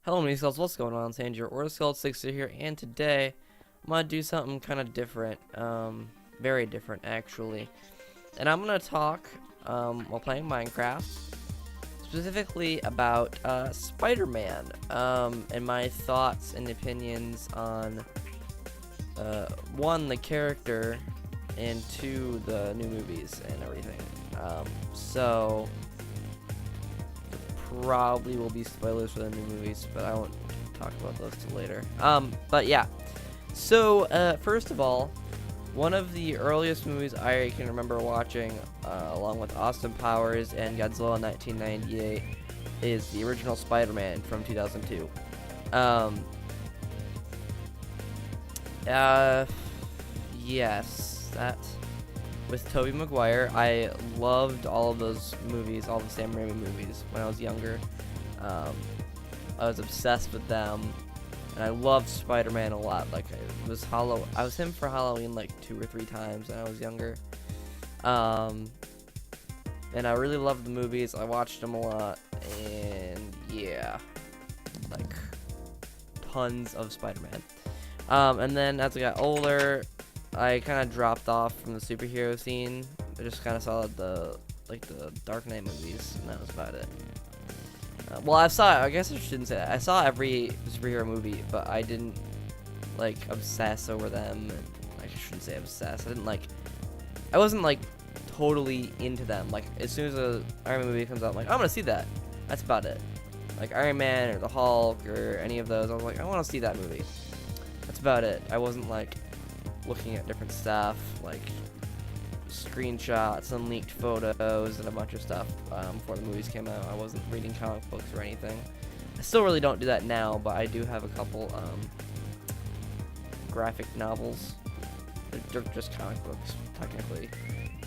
Hello Skulls, what's going on? It's Andrew, or Skull60 here, and today I'm gonna do something kind of different, very different actually. And I'm gonna talk while playing Minecraft, specifically about Spider-Man, and my thoughts and opinions on one, the character, and two, the new movies and everything. So probably will be spoilers for the new movies, but I won't talk about those till later. But yeah. So first of all, one of the earliest movies I can remember watching, along with Austin Powers and Godzilla in 1998, is the original Spider-Man from 2002. Yes, that with Tobey Maguire. I loved all of those movies, all the Sam Raimi movies when I was younger. I was obsessed with them, and I loved Spider-Man a lot. Like I was him for Halloween like 2 or 3 times when I was younger. And I really loved the movies. I watched them a lot, and yeah, like tons of Spider-Man. And then as I got older, I kind of dropped off from the superhero scene. I just kind of saw the Dark Knight movies, and that was about it. Well, I guess I shouldn't say that. I saw every superhero movie, but I didn't like obsess over them. I shouldn't say obsess. I wasn't like totally into them. Like as soon as a Iron Man movie comes out, I'm like, I'm gonna see that. That's about it. Like Iron Man or the Hulk or any of those, I was like, I want to see that movie. That's about it. I wasn't like looking at different stuff, like screenshots and leaked photos and a bunch of stuff before the movies came out. I wasn't reading comic books or anything. I still really don't do that now, but I do have a couple graphic novels. They're just comic books, technically,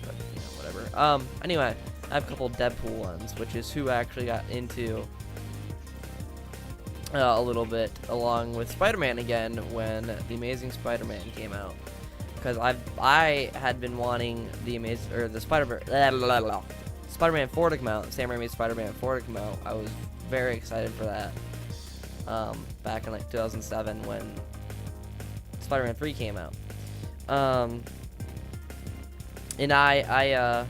but you know, whatever. Anyway, I have a couple Deadpool ones, which is who I actually got into a little bit, along with Spider-Man again when The Amazing Spider-Man came out, because I had been wanting the Spider-Man 4 to come out, Sam Raimi's Spider-Man 4 to come out. I was very excited for that back in like 2007 when Spider-Man 3 came out, and I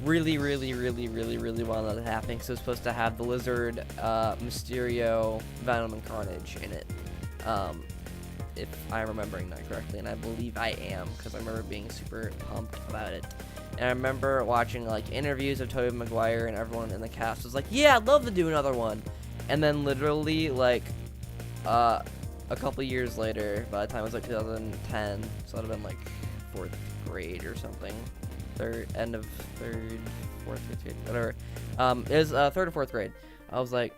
really wanted that to happen, because it was supposed to have the Lizard, Mysterio, Venom, and Carnage in it, if I'm remembering that correctly, and I believe I am, because I remember being super pumped about it. And I remember watching like interviews of Tobey Maguire, and everyone in the cast was like, yeah, I'd love to do another one. And then literally like a couple years later, by the time it was like 2010, so that would have been like 4th grade or something, end of 3rd, 4th, 5th grade, whatever. It was 3rd or 4th grade. I was like,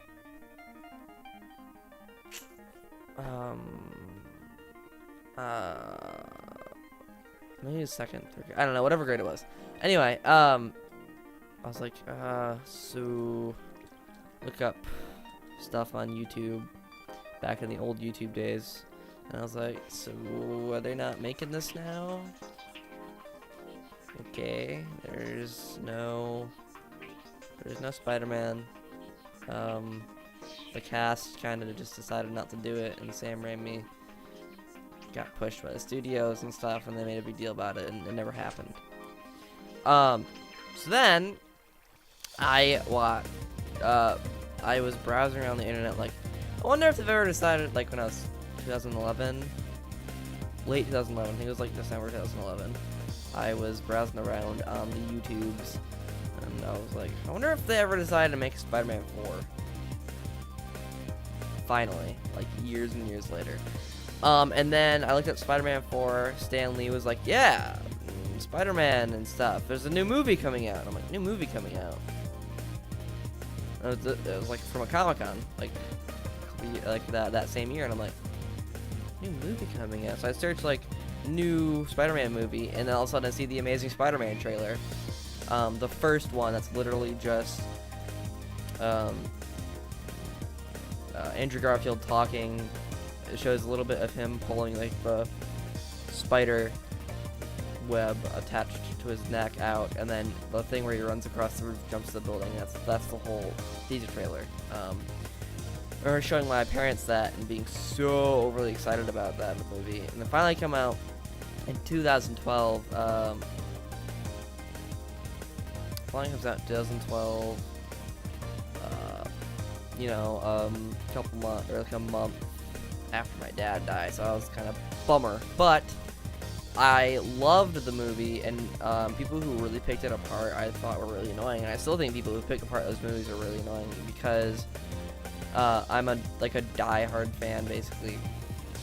maybe 2nd, 3rd grade. I don't know, whatever grade it was. Anyway, I was like, so look up stuff on YouTube back in the old YouTube days, and I was like, so are they not making this now? Okay, there's no Spider-Man. The cast kind of just decided not to do it, and Sam Raimi got pushed by the studios and stuff, and they made a big deal about it, and it never happened. So then I was browsing around the internet, like, I wonder if they've ever decided, like when I was 2011, late 2011, I think it was like December 2011. I was browsing around on the YouTubes, and I was like, I wonder if they ever decided to make a Spider-Man 4. Finally, like years and years later. And then I looked at Spider-Man 4. Stan Lee was like, yeah, Spider-Man and stuff. There's a new movie coming out. I'm like, new movie coming out? It was like from a Comic-Con, like that same year, and I'm like, new movie coming out. So I searched like new Spider-Man movie, and then all of a sudden I see the Amazing Spider-Man trailer, the first one that's literally just Andrew Garfield talking. It shows a little bit of him pulling like the spider web attached to his neck out, and then the thing where he runs across the roof, jumps the building. That's the whole teaser trailer. remember showing my parents that and being so overly excited about that movie. And it finally came out in 2012. Finally comes out in 2012. Like a month after my dad died, so I was kind of bummer. But I loved the movie, and people who really picked it apart I thought were really annoying, and I still think people who pick apart those movies are really annoying because I'm a die-hard fan basically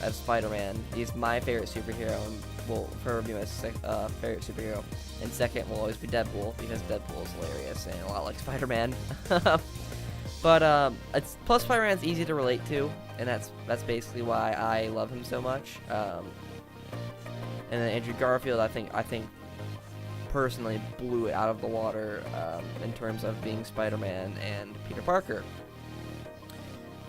of Spider-Man. He's my favorite superhero and will forever be my favorite superhero. And second will always be Deadpool because Deadpool is hilarious and a lot like Spider-Man. But plus Spider-Man's easy to relate to, and that's basically why I love him so much. And then Andrew Garfield, I think personally blew it out of the water in terms of being Spider-Man and Peter Parker.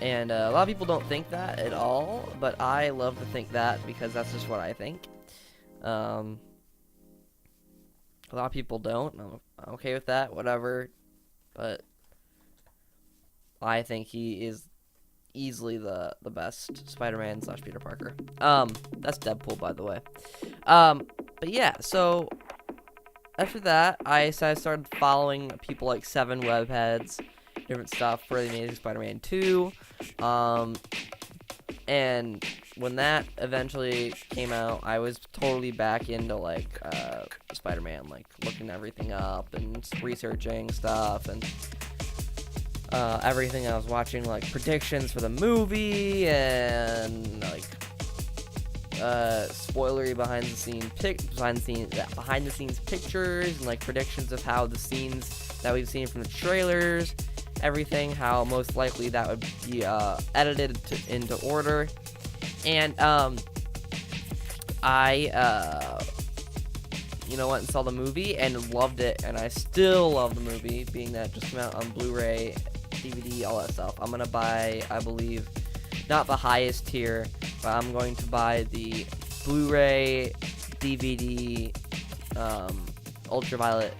And a lot of people don't think that at all, but I love to think that because that's just what I think. A lot of people don't. I'm okay with that, whatever. But I think he is easily the best Spider-Man / Peter Parker. That's Deadpool, by the way. But yeah, so after that, I started following people like 7 Webheads, different stuff for the Amazing Spider-Man 2. And when that eventually came out, I was totally back into Spider-Man, looking everything up and researching stuff and everything. I was watching predictions for the movie and spoilery behind the scenes pictures and predictions of how the scenes that we've seen from the trailers, everything, how most likely that would be edited into order. And I went and saw the movie and loved it, and I still love the movie, being that it just came out on Blu-ray, DVD, all that stuff. I'm gonna buy, I believe, not the highest tier, but I'm going to buy the Blu-ray, DVD, ultraviolet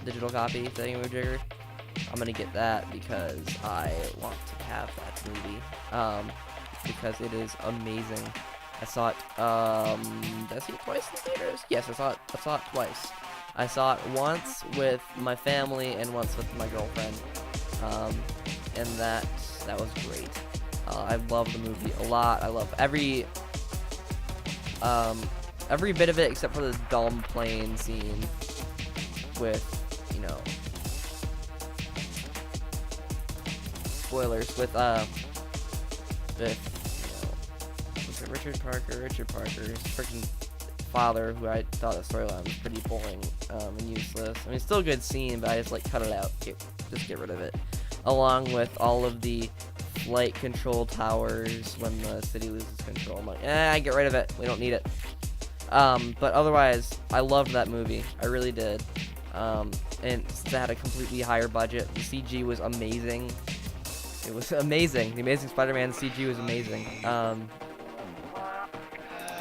digital copy thingamajigger. I'm gonna get that because I want to have that movie, because it is amazing. I saw it, did I see it twice in theaters? Yes, I saw it twice. I saw it once with my family and once with my girlfriend, and that was great. I love the movie a lot. I love every bit of it except for the dumb plane scene with, spoilers, with Richard Parker's freaking father, who I thought the storyline was pretty boring and useless. I mean, it's still a good scene, but I just cut it out. Just get rid of it. Along with all of the flight control towers when the city loses control. I'm like, get rid of it. We don't need it. But otherwise, I loved that movie. I really did. And since it had a completely higher budget, the CG was amazing. It was amazing. The Amazing Spider-Man CG was amazing.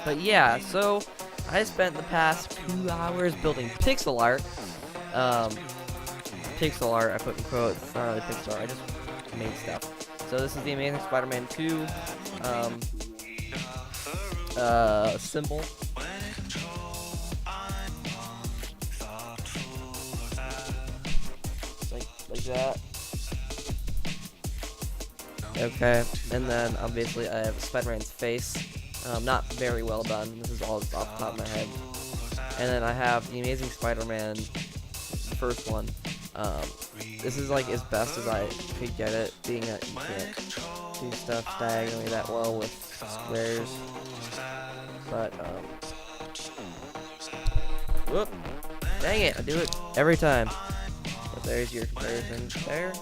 But yeah, so I spent the past 2 hours building pixel art. Pixel art, I put in quotes. It's not really pixel art, I just made stuff. So this is the Amazing Spider-Man 2 symbol. Like that. Okay, and then obviously I have Spider-Man's face. Not very well done. This is all off the top of my head. And then I have the Amazing Spider-Man, the first one. This is as best as I could get it, being that you can't do stuff diagonally that well with squares. But whoop! Dang it! I do it every time. But there's your comparison there.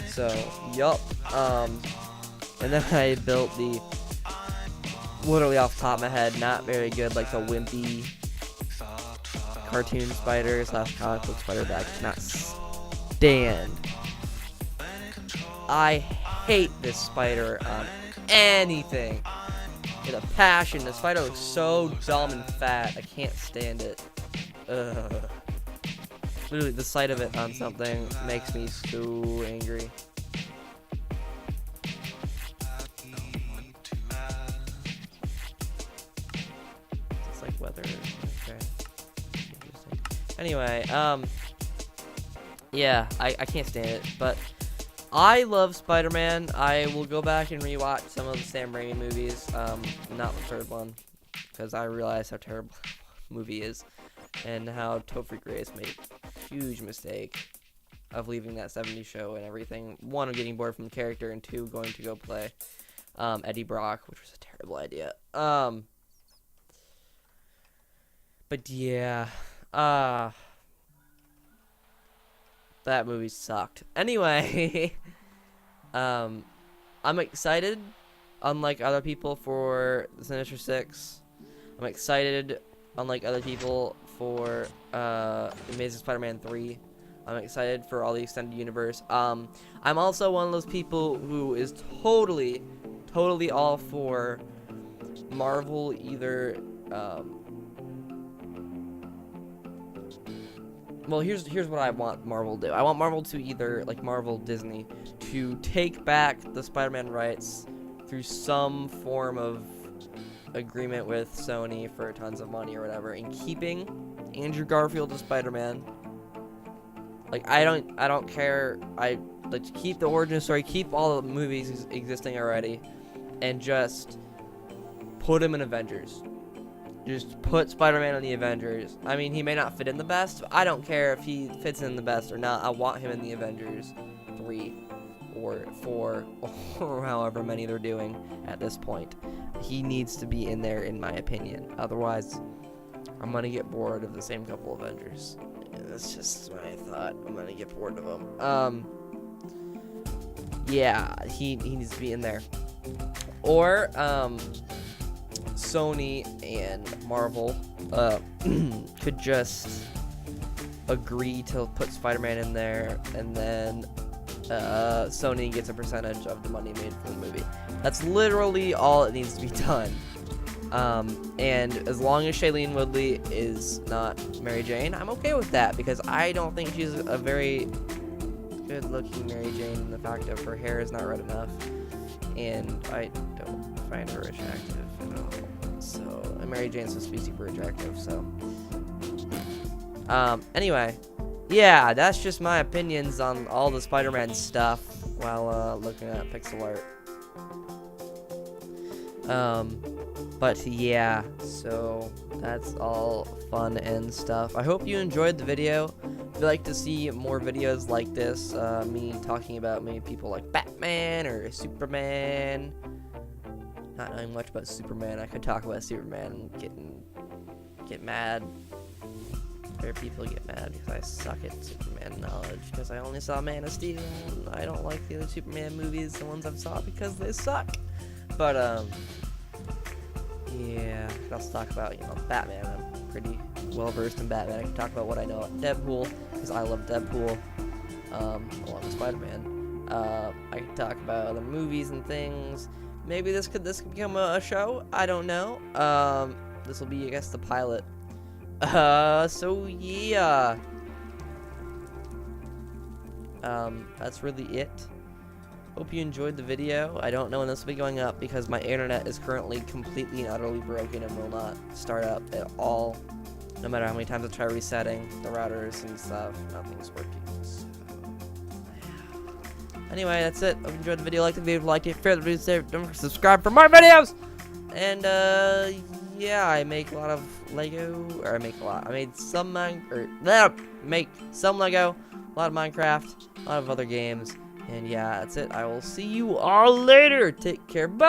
So, yup. And then I built the, literally off the top of my head, not very good, the wimpy cartoon spider / comic book spider that I cannot stand. I hate this spider on anything. With a passion. The spider looks so dumb and fat. I can't stand it. Ugh. Literally, the sight of it on something makes me so angry. It's like weather. Okay. Interesting. Anyway, yeah, I can't stand it, but I love Spider-Man. I will go back and rewatch some of the Sam Raimi movies, not the third one, because I realize how terrible the movie is, and how Topher Grace made a huge mistake of leaving that 70s show and everything. One, getting bored from the character, and two, going to go play Eddie Brock, which was a terrible idea. But yeah, that movie sucked. Anyway, I'm excited, unlike other people, for the Sinister Six. I'm excited, unlike other people, for Amazing Spider-Man 3. I'm excited for all the extended universe. I'm also one of those people who is totally all for Marvel either. Well, here's what I want Marvel to do. I want Marvel to either, like Marvel Disney, to take back the Spider-Man rights through some form of agreement with Sony for tons of money or whatever, and keeping Andrew Garfield as Spider-Man. Like, I don't care. I like to keep the origin story, keep all the movies existing already, and just put him in Avengers. Just put Spider-Man in the Avengers. I mean, he may not fit in the best, but I don't care if he fits in the best or not. I want him in the Avengers 3 or 4 or however many they're doing at this point. He needs to be in there, in my opinion. Otherwise, I'm going to get bored of the same couple Avengers. That's just my thought. I'm going to get bored of them. Yeah, he needs to be in there. Or, Sony and Marvel could just agree to put Spider-Man in there, and then Sony gets a percentage of the money made from the movie. That's literally all it needs to be done. And as long as Shailene Woodley is not Mary Jane, I'm okay with that, because I don't think she's a very good-looking Mary Jane, and the fact of her hair is not red enough, and I don't find her attractive at all. So, and Mary Jane's supposed to be super attractive, so. Anyway, yeah, that's just my opinions on all the Spider-Man stuff while looking at pixel art. But yeah, so that's all fun and stuff. I hope you enjoyed the video. If you'd like to see more videos like this, me talking about maybe people like Batman or Superman. Not knowing much about Superman, I could talk about Superman and get mad. There are people who get mad because I suck at Superman knowledge, because I only saw Man of Steel, and I don't like the other Superman movies, the ones I've saw, because they suck. But yeah, I could also talk about, Batman. I'm pretty well versed in Batman. I can talk about what I know about Deadpool, because I love Deadpool, along with Spider-Man. I can talk about other movies and things. Maybe this could become a show. I don't know. This will be, I guess, the pilot. So yeah. That's really it. Hope you enjoyed the video. I don't know when this will be going up, because my internet is currently completely and utterly broken and will not start up at all. No matter how many times I try resetting the routers and stuff, nothing's working. Anyway, that's it. Hope you enjoyed the video. Like the video, like it, share the video, don't forget to subscribe for more videos. And yeah, I make a lot of Lego, or I made some make some Lego, a lot of Minecraft, a lot of other games. And yeah, that's it. I will see you all later. Take care. Bye.